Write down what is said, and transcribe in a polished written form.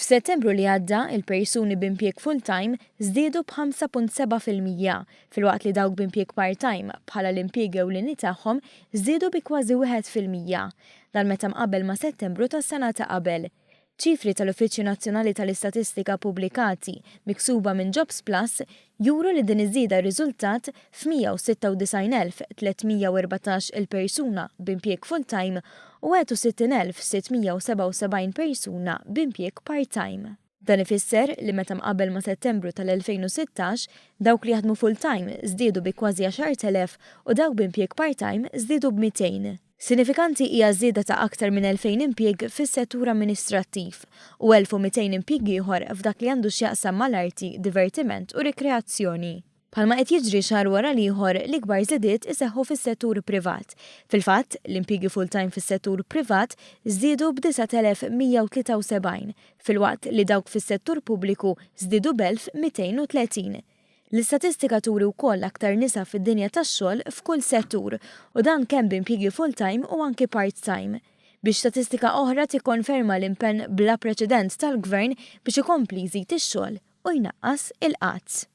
F'Settembru li għadda, il-persuni b'impjeg full-time żdiedu b'5.7% filwaqt li dawk b'impjeg part-time bħala l-impjeg ewlieni tagħhom żdiedu bi kważi 1%. Dan meta mqabbel ma' Settembru tas-sena ta' qabel. ċifri tal-Uffiċċju Nazzjonali tal-Istatistika pubblikati miksuba minn Jobs Plus juru li din iż-żieda rriżultat f'196,314 il-persuna b'impjeg full-time u 61,677 persuna b'impjeg part-time. Dan ifisser li meta mqabbel ma' Settembru tal-2016 dawk li jaħdmu full-time żdiedu bi kważi 10,000 u dawk b'impjeg part-time żdiedu b'200. Sinifikanti hija żieda ta' aktar minn 2,000 impjieg fis-settur amministrattiv u 1,200 impjieg ieħor f'dak li għandu x'jaqsam mal-arti, divertiment u rikreazzjoni. Bħalma qed jiġri xahar wara l-ieħor l-ikbar żiediet iseħħu fis-settur privat. Fil-fatt, l-impjiegi full-time fis-settur privat żdiedu b'9,173 filwaqt li dawk fis-settur pubbliku żdiedu b'1,230. L-istatistika turi wkoll aktar nisa fid-dinja tax-xogħol f'kull settur u dan kemm b'impjiegi full-time u anke part-time. Biex statistika oħra tikkonferma l-impenn bla preċedent tal-Gvern biex ikompli jżid ix-xogħol u jnaqqas il-qatt.